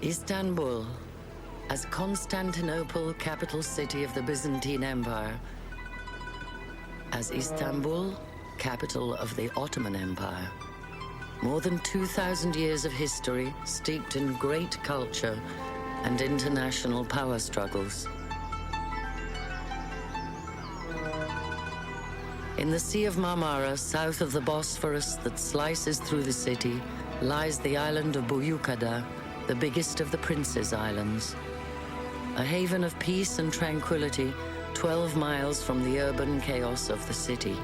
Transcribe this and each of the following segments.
Istanbul, as Constantinople, capital city of the Byzantine Empire, as Istanbul, capital of the Ottoman Empire. More than 2,000 years of history steeped in great culture and international power struggles. In the Sea of Marmara, south of the Bosphorus that slices through the city, lies the island of Buyukada, the biggest of the Prince's Islands. A haven of peace and tranquility, 12 miles from the urban chaos of the city.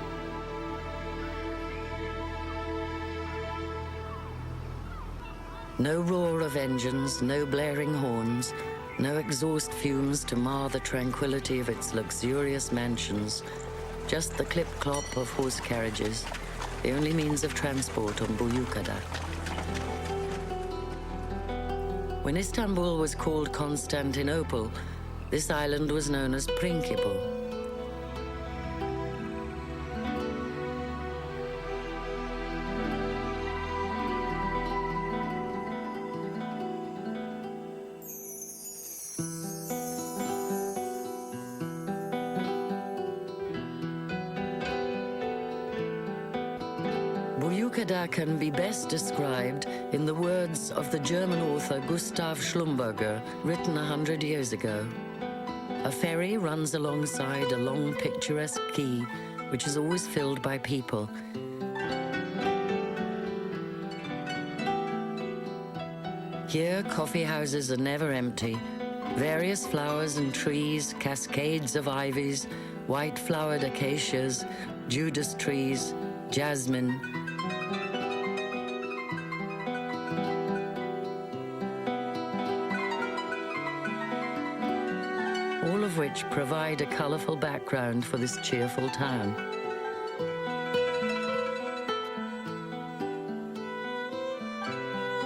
No roar of engines, no blaring horns, no exhaust fumes to mar the tranquility of its luxurious mansions, just the clip-clop of horse carriages, the only means of transport on Buyukada. When Istanbul was called Constantinople, this island was known as Principe. Buyukada can be best described in the words of the German author Gustav Schlumberger, written 100 years ago. A ferry runs alongside a long picturesque quay, which is always filled by people. Here, coffee houses are never empty. Various flowers and trees, cascades of ivies, white-flowered acacias, Judas trees, jasmine, all of which provide a colorful background for this cheerful town.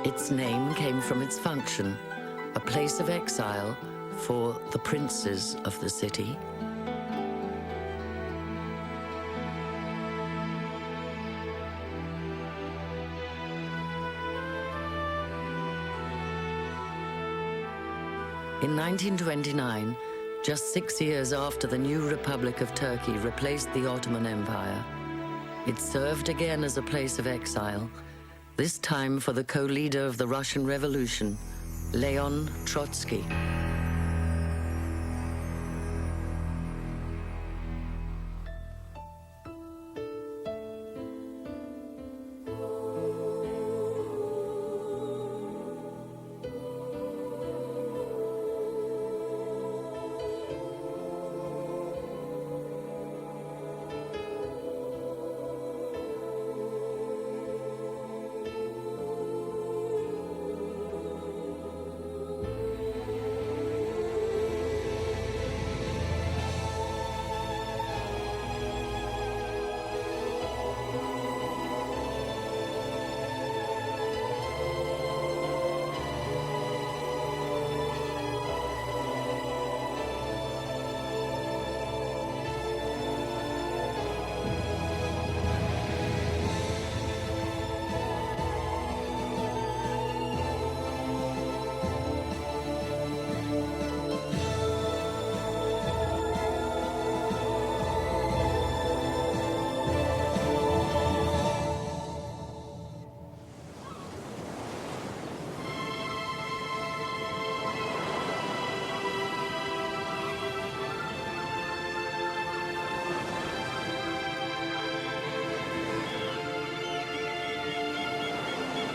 Its name came from its function, a place of exile for the princes of the city. In 1929, just 6 years after the new Republic of Turkey replaced the Ottoman Empire, it served again as a place of exile, this time for the co-leader of the Russian Revolution, Leon Trotsky.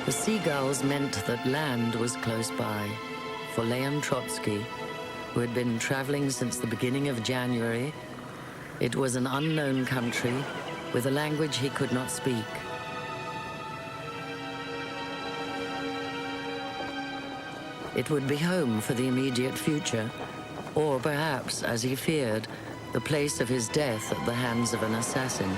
The seagulls meant that land was close by. For Leon Trotsky, who had been traveling since the beginning of January, it was an unknown country with a language he could not speak. It would be home for the immediate future, or perhaps, as he feared, the place of his death at the hands of an assassin.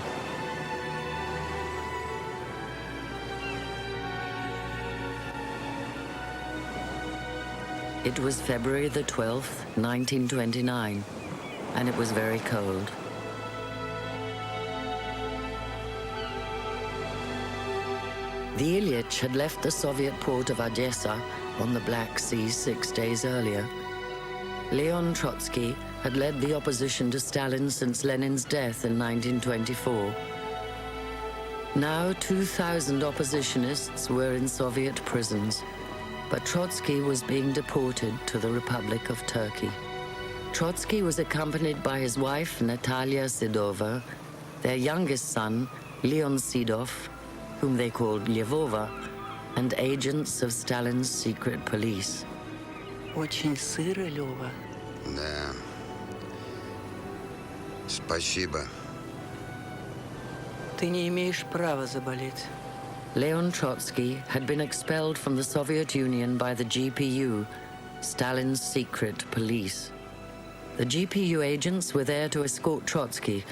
It was February the 12th, 1929, and it was very cold. The Ilyich had left the Soviet port of Odessa on the Black Sea 6 days earlier. Leon Trotsky had led the opposition to Stalin since Lenin's death in 1924. Now 2,000 oppositionists were in Soviet prisons, but Trotsky was being deported to the Republic of Turkey. Trotsky was accompanied by his wife, Natalia Sidova, their youngest son, Leon Sidov, whom they called Lvova, and agents of Stalin's secret police. Очень сыро, Лёва. Да. Спасибо. Ты не имеешь права заболеть. Leon Trotsky had been expelled from the Soviet Union by the GPU, Stalin's secret police. The GPU agents were there to escort Trotsky.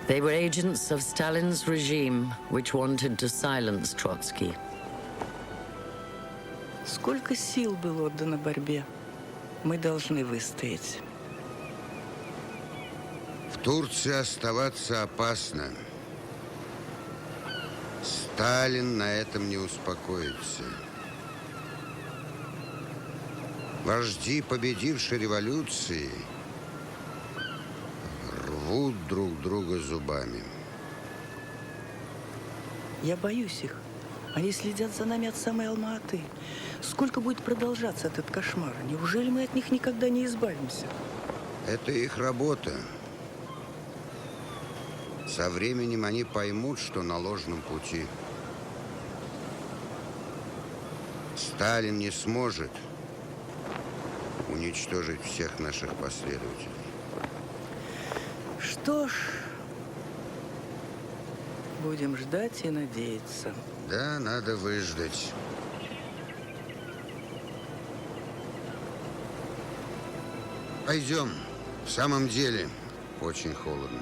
They were agents of Stalin's regime, which wanted to silence Trotsky. Сколько сил было отдано борьбе. Мы должны выстоять. В Турции оставаться опасно. Сталин на этом не успокоится. Вожди, победившей революции, рвут друг друга зубами. Я боюсь их. Они следят за нами от самой Алма-Аты. Сколько будет продолжаться этот кошмар? Неужели мы от них никогда не избавимся? Это их работа. Со временем они поймут, что на ложном пути. Сталин не сможет уничтожить всех наших последователей. Что ж, будем ждать и надеяться. Да, надо выждать. Пойдем. В самом деле, очень холодно.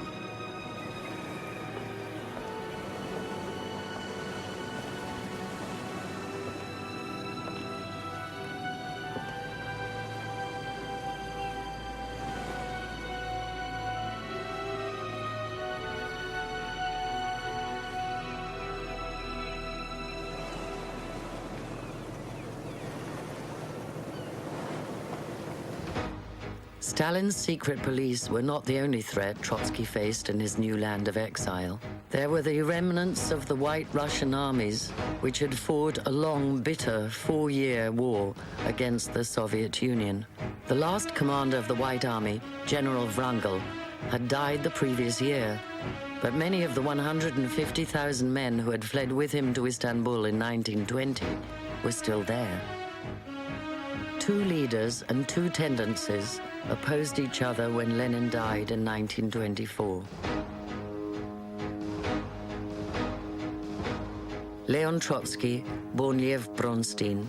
Stalin's secret police were not the only threat Trotsky faced in his new land of exile. There were the remnants of the White Russian armies, which had fought a long, bitter 4-year war against the Soviet Union. The last commander of the White Army, General Wrangel, had died the previous year, but many of the 150,000 men who had fled with him to Istanbul in 1920 were still there. Two leaders and two tendencies opposed each other when Lenin died in 1924. Leon Trotsky, born Lev Bronstein,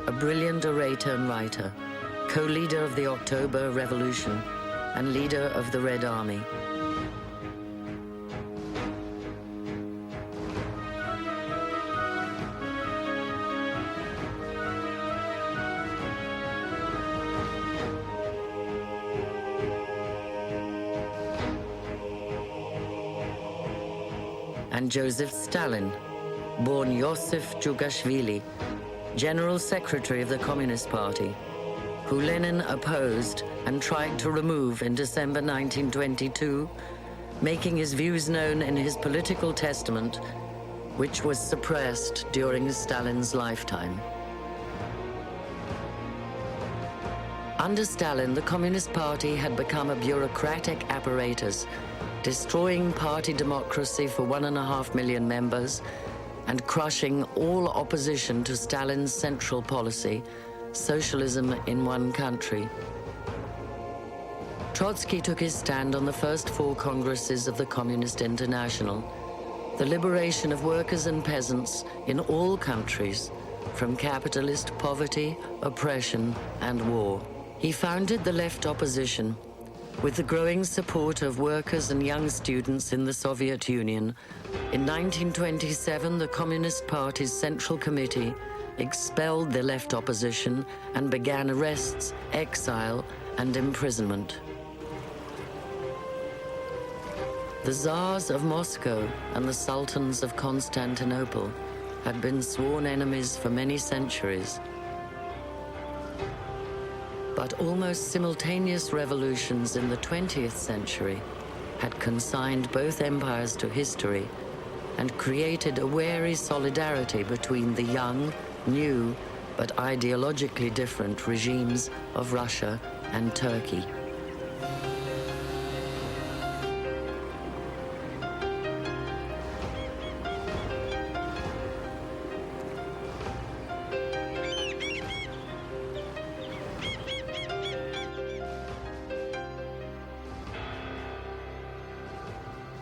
a brilliant orator and writer, co-leader of the October Revolution and leader of the Red Army. And Joseph Stalin, born Yosif Jugashvili, General Secretary of the Communist Party, who Lenin opposed and tried to remove in December 1922, making his views known in his political testament, which was suppressed during Stalin's lifetime. Under Stalin, the Communist Party had become a bureaucratic apparatus, destroying party democracy for 1.5 million members and crushing all opposition to Stalin's central policy, socialism in one country. Trotsky took his stand on the first 4 congresses of the Communist International, the liberation of workers and peasants in all countries from capitalist poverty, oppression, and war. He founded the left opposition. With the growing support of workers and young students in the Soviet Union, in 1927 the Communist Party's Central Committee expelled the left opposition and began arrests, exile, and imprisonment. The Tsars of Moscow and the Sultans of Constantinople had been sworn enemies for many centuries. But almost simultaneous revolutions in the 20th century had consigned both empires to history and created a wary solidarity between the young, new, but ideologically different regimes of Russia and Turkey.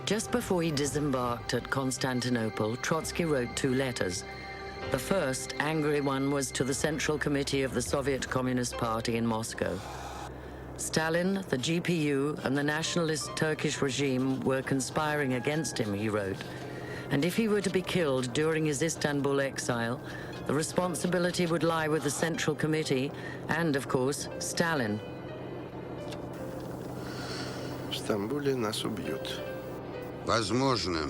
Just before he disembarked at Constantinople, Trotsky wrote 2 letters. The first, angry one, was to the Central Committee of the Soviet Communist Party in Moscow. Stalin, the GPU, and the nationalist Turkish regime were conspiring against him, he wrote. And if he were to be killed during his Istanbul exile, the responsibility would lie with the Central Committee and, of course, Stalin. В Стамбуле нас убьют. Возможно.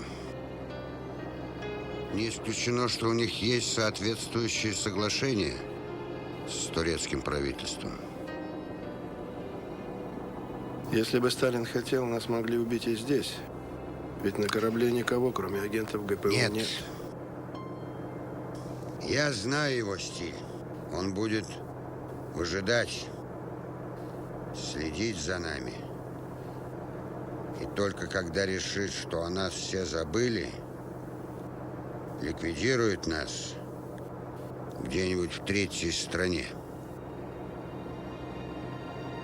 Не исключено, что у них есть соответствующие соглашения с турецким правительством. Если бы Сталин хотел, нас могли убить и здесь. Ведь на корабле никого, кроме агентов ГПУ, Нет. нет. Я знаю его стиль. Он будет выжидать, следить за нами. И только когда решит, что о нас все забыли, ликвидирует нас где-нибудь в третьей стране.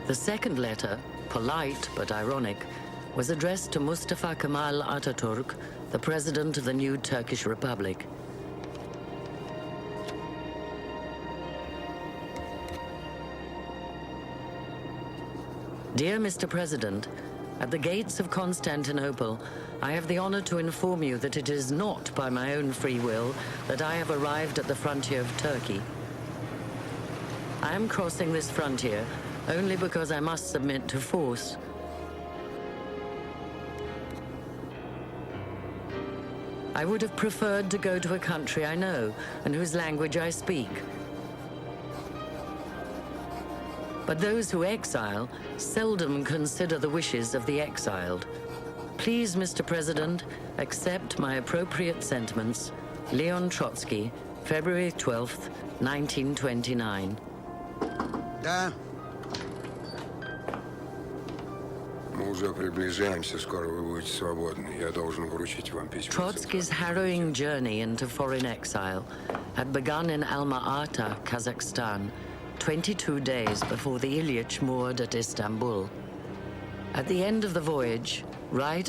The second letter, polite but ironic, was addressed to Mustafa Kemal Atatürk, the president of the new Turkish Republic. Dear Mr. President, at the gates of Constantinople, I have the honor to inform you that it is not by my own free will that I have arrived at the frontier of Turkey. I am crossing this frontier only because I must submit to force. I would have preferred to go to a country I know and whose language I speak. But those who exile seldom consider the wishes of the exiled. Please, Mr. President, accept my appropriate sentiments. Leon Trotsky, February 12th, 1929. Да? Мы уже приближаемся, скоро вы будете свободны. Я должен вручить вам письмо. Trotsky's harrowing journey into foreign exile had begun in Alma-Ata, Kazakhstan, 22 days before the Ilyich moored at Istanbul. At the end of the voyage, right